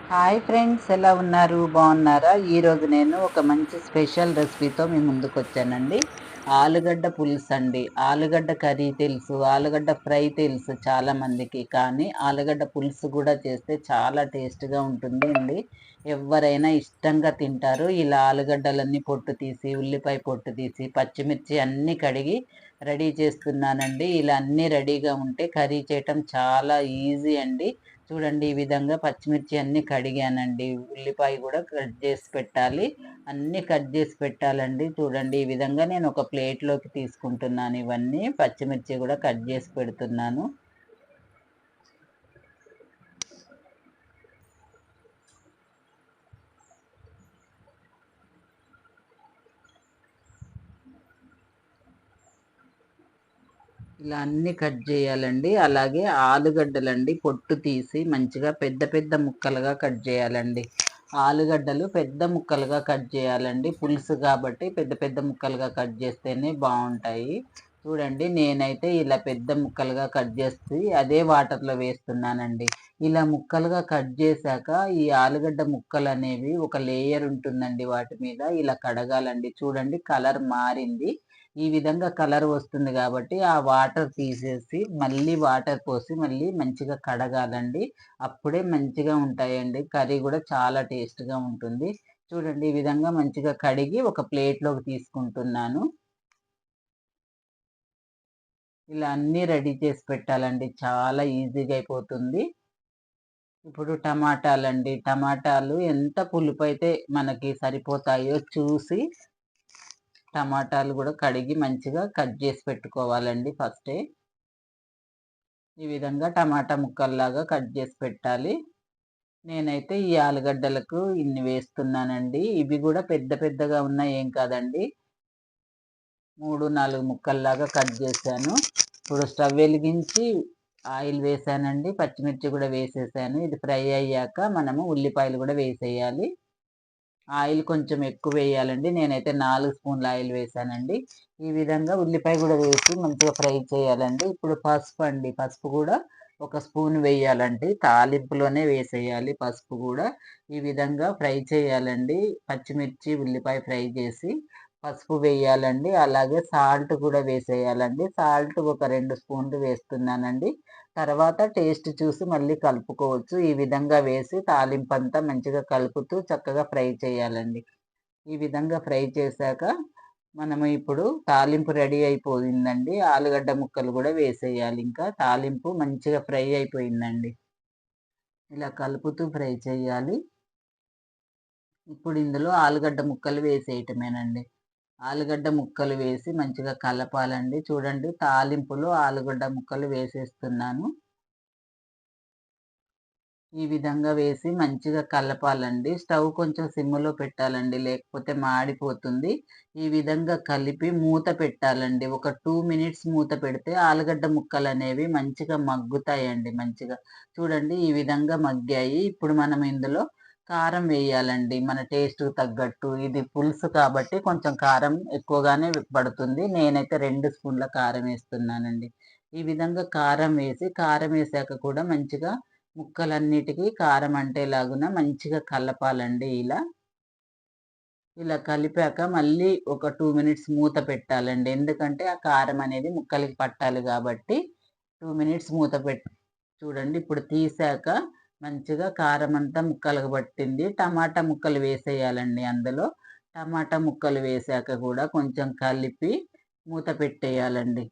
Hi friends, ఎలా ఉన్నారు? బాగున్నారా? ఈరోజు నేను ఒక మంచి స్పెషల్ రెసిపీతో మీ ముందుకు వచ్చానండి. ఆలుగడ్డ పులుసు అండి. ఆలుగడ్డ కర్రీ తెలుసు, ఆలుగడ్డ ఫ్రై తెలుసు చాలా మందికి. కానీ ఆలుగడ్డ పులుసు కూడా చేస్తే చాలా టేస్ట్గా ఉంటుంది అండి. ఎవరైనా ఇష్టంగా తింటారు. ఇలా ఆలుగడ్డలన్నీ పొట్టు తీసి, ఉల్లిపాయ పొట్టు తీసి, పచ్చిమిర్చి అన్నీ కడిగి రెడీ చేస్తున్నానండి. ఇలా అన్నీ రెడీగా ఉంటే కర్రీ చేయటం చాలా ఈజీ అండి. చూడండి, ఈ విధంగా పచ్చిమిర్చి అన్నీ కడిగానండి. ఉల్లిపాయ కూడా కట్ చేసి పెట్టాలి. అన్నీ కట్ చేసి పెట్టాలండి. చూడండి, ఈ విధంగా నేను ఒక ప్లేట్‌లోకి తీసుకుంటున్నాను ఇవన్నీ. పచ్చిమిర్చి కూడా కట్ చేసి పెడుతున్నాను. ఇలా అన్నీ కట్ చేయాలండి. అలాగే ఆలుగడ్డలండి పొట్టు తీసి మంచిగా పెద్ద పెద్ద ముక్కలుగా కట్ చేయాలండి. ఆలుగడ్డలు పెద్ద ముక్కలుగా కట్ చేయాలండి. పులుసు కాబట్టి పెద్ద పెద్ద ముక్కలుగా కట్ చేస్తేనే బావుంటాయి. చూడండి, నేనైతే ఇలా పెద్ద ముక్కలుగా కట్ చేసి అదే వాటర్‌లో వేస్తున్నానండి. ఇలా ముక్కలుగా కట్ చేశాక ఈ ఆలుగడ్డ ముక్కలనేవి ఒక లేయర్ ఉంటుందండి వాటి మీద. ఇలా కడగాలండి. చూడండి, కలర్ మారింది. ఈ విధంగా కలర్ వస్తుంది కాబట్టి ఆ వాటర్ తీసేసి మళ్ళీ వాటర్ పోసి మళ్ళీ మంచిగా కడగాలండి. అప్పుడే మంచిగా ఉంటాయండి. కర్రీ కూడా చాలా టేస్ట్‌గా ఉంటుంది. చూడండి, ఈ విధంగా మంచిగా కడిగి ఒక ప్లేట్‌లోకి తీసుకుంటున్నాను. ఇలా అన్నీ రెడీ చేసి పెట్టాలండి. చాలా ఈజీగా అయిపోతుంది. ఇప్పుడు టమాటాలండి. టమాటాలు ఎంత పులుపైతే మనకి సరిపోతాయో చూసి టమాటాలు కూడా కడిగి మంచిగా కట్ చేసి పెట్టుకోవాలండి ఫస్టే. ఈ విధంగా టమాటా ముక్కల్లాగా కట్ చేసి పెట్టాలి. నేనైతే ఈ ఆలుగడ్డలకు ఇన్ని వేస్తున్నానండి. ఇవి కూడా పెద్ద పెద్దగా ఉన్నా ఏం కాదండి. 3, 4 ముక్కల్లాగా కట్ చేశాను. ఇప్పుడు స్టవ్ వెలిగించి ఆయిల్ వేశానండి. పచ్చిమిర్చి కూడా వేసేసాను. ఇది ఫ్రై అయ్యాక మనము ఉల్లిపాయలు కూడా వేసేయాలి. ఆయిల్ కొంచెం ఎక్కువేయాలండి. నేనైతే 4 స్పూన్ల ఆయిల్ వేశానండి. ఈ విధంగా ఉల్లిపాయ గూడా వేసి మంచిగా ఫ్రై చేయాలండి. ఇప్పుడు పసుపండి. పసుపు గూడా ఒక స్పూన్ వేయాలండి. తాలింపులోనే వేసేయాలి పసుపు గూడా. ఈ విధంగా ఫ్రై చేయాలండి. పచ్చిమిర్చి, ఉల్లిపాయ ఫ్రై చేసి పసుపు వేయాలండి. అలాగే సాల్ట్ కూడా వేసేయాలండి. సాల్ట్ ఒక 2 స్పూన్లు వేస్తున్నానండి. తర్వాత టేస్ట్ చూసి మళ్ళీ కలుపుకోవచ్చు. ఈ విధంగా వేసి తాలింపంతా మంచిగా కలుపుతూ చక్కగా ఫ్రై చేయాలండి. ఈ విధంగా ఫ్రై చేశాక మనము ఇప్పుడు తాలింపు రెడీ అయిపోయిందండి. ఆలుగడ్డ ముక్కలు గూడా వేసేయాలి ఇంకా. తాలింపు మంచిగా ఫ్రై అయిపోయిందండి. ఇలా కలుపుతూ ఫ్రై చేయాలి. ఇప్పుడు ఇందులో ఆలుగడ్డ ముక్కలు వేసేయటమేనండి. ఆలుగడ్డ ముక్కలు వేసి మంచిగా కలపాలండి. చూడండి, తాలింపులో ఆలుగడ్డ ముక్కలు వేసేస్తున్నాను. ఈ విధంగా వేసి మంచిగా కలపాలండి. స్టవ్ కొంచెం సిమ్‌లో పెట్టాలండి. లేకపోతే మాడిపోతుంది. ఈ విధంగా కలిపి మూత పెట్టాలండి. ఒక 2 మినిట్స్ మూత పెడితే ఆలుగడ్డ ముక్కలనేవి మంచిగా మగ్గుతాయండి మంచిగా. చూడండి, ఈ విధంగా మగ్గాయి. ఇప్పుడు మనం ఇందులో కారం వేయాలండి. మన టేస్ట్‌కి తగ్గట్టు. ఇది పులుసు కాబట్టి కొంచెం కారం ఎక్కువగానే పడుతుంది. నేనైతే 2 స్పూన్ల కారం వేస్తున్నానండి. ఈ విధంగా కారం వేసాక కూడా మంచిగా ముక్కలన్నిటికి కారం అంటేలాగున మంచిగా కలపాలండి ఇలా. ఇలా కలిపాక మళ్ళీ ఒక 2 మినిట్స్ మూత పెట్టాలండి. ఎందుకంటే ఆ కారం అనేది ముక్కలకి పట్టాలి గాబట్టి 2 మినిట్స్ మూత చూడండి, ఇప్పుడు తీశాక మంచిగా కారమంతా ముక్కలకు పట్టింది. టమాటా ముక్కలు వేసేయాలండి అందులో. టమాటా ముక్కలు వేశాక గూడా కొంచెం కలిపి మూత పెట్టేయాలండి.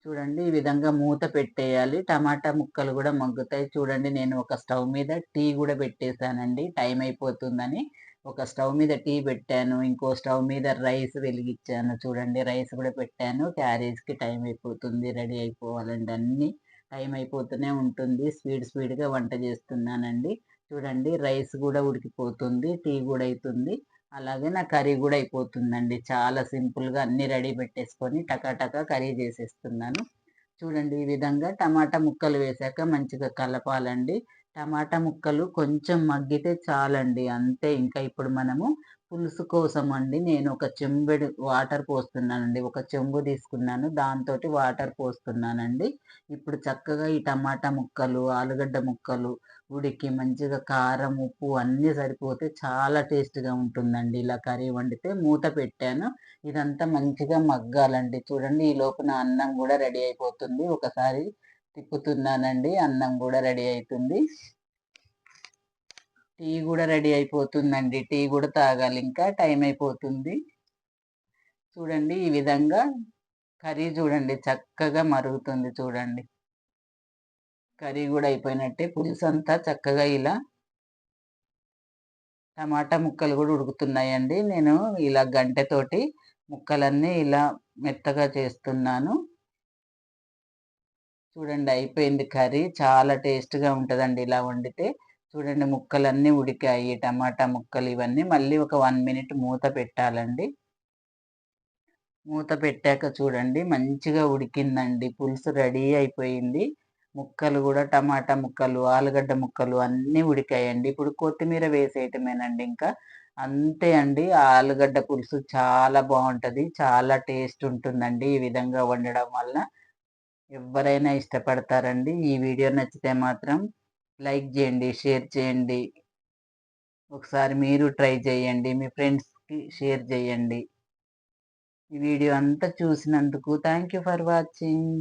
చూడండి, ఈ విధంగా మూత పెట్టేయాలి. టమాటా ముక్కలు గూడా మగ్గుతాయి. చూడండి, నేను ఒక స్టవ్ మీద టీ గూడా పెట్టేసానండి. టైం అయిపోతుందని. ఒక స్టవ్ మీద టీ పెట్టాను. ఇంకో స్టవ్ మీద రైస్ వెలిగిచ్చాను. చూడండి, రైస్ గూడా పెట్టాను. క్యారేజ్‌కి టైం అయిపోతుంది. రెడీ అయిపోవాలండి అన్నీ. టైం అయిపోతూనే ఉంటుంది. స్పీడ్‌గా వంట జేస్తున్నానండి. చూడండి, రైస్ గూడా ఉడికిపోతుంది. టీ గూడా అయితుంది. అలాగే నా కర్రీ గూడా అయిపోతుందండి. చాలా సింపుల్‌గా అన్నీ రెడీ పెట్టేసుకొని టకా కర్రీ జేసేస్తున్నాను. చూడండి, ఈ విధంగా టమాటా ముక్కలు వేశాక మంచిగా కలపాలండి. టమాటా ముక్కలు కొంచెం మగ్గితే చాలండి. అంతే, ఇంకా ఇప్పుడు మనము పులుసు కోసమండి నేను ఒక చెంబెడు వాటర్ పోస్తున్నానండి. ఒక చెంబు తీసుకున్నాను. దాంతోటి వాటర్ పోస్తున్నానండి. ఇప్పుడు చక్కగా ఈ టమాటా ముక్కలు, ఆలుగడ్డ ముక్కలు ఉడికి మంచిగా కారం, ఉప్పు అన్నీ సరిపోతే చాలా టేస్ట్‌గా ఉంటుందండి. ఇలా కర్రీ వండితే మూత పెట్టాను. ఇదంతా మంచిగా మగ్గాలండి. చూడండి ఈ లోపున అన్నం గూడా రెడీ అయిపోతుంది. ఒకసారి తిప్పుతున్నానండి. అన్నం గూడా రెడీ అయితుంది. టీ గూడా రెడీ అయిపోతుందండి. టీ గూడా తాగాలింకా టైం అయిపోతుంది. చూడండి ఈ విధంగా కర్రీ చూడండి చక్కగా మరుగుతుంది చూడండి. కర్రీ గూడా అయిపోయినట్టే. పులుసంతా చక్కగా ఇలా టమాటా ముక్కలు గూడా ఉడుకుతున్నాయండి. నేను ఇలా గంటెతోటి ముక్కలన్నీ ఇలా మెత్తగా చేస్తున్నాను. చూడండి అయిపోయింది కర్రీ. చాలా టేస్ట్‌గా ఉంటదండి ఇలా వండితే. చూడండి ముక్కలన్నీ ఉడికాయి. టమాటా ముక్కలు ఇవన్నీ. మళ్ళీ ఒక 1 మినిట్ మూత పెట్టాలండి. మూత పెట్టాక చూడండి మంచిగా ఉడికిందండి. పులుసు రెడీ అయిపోయింది. ముక్కలు గూడా టమాటా ముక్కలు, ఆలుగడ్డ ముక్కలు అన్నీ ఉడికాయండి. ఇప్పుడు కొత్తిమీర వేసేయటమేనండి ఇంకా. అంతే అండి. ఆలుగడ్డ పులుసు చాలా బావుంటది. చాలా టేస్ట్ ఉంటుందండి. ఈ విధంగా వండడం వల్ల ఎవ్వరైనా ఇష్టపడతారండి. ఈ వీడియో నచ్చితే మాత్రం లైక్ జేయండి, షేర్ చేయండి. ఒకసారి మీరు ట్రై చేయండి. మీ ఫ్రెండ్స్‌కి షేర్ చేయండి. ఈ వీడియో అంతా చూసినందుకు థాంక్ యూ ఫర్ వాచింగ్.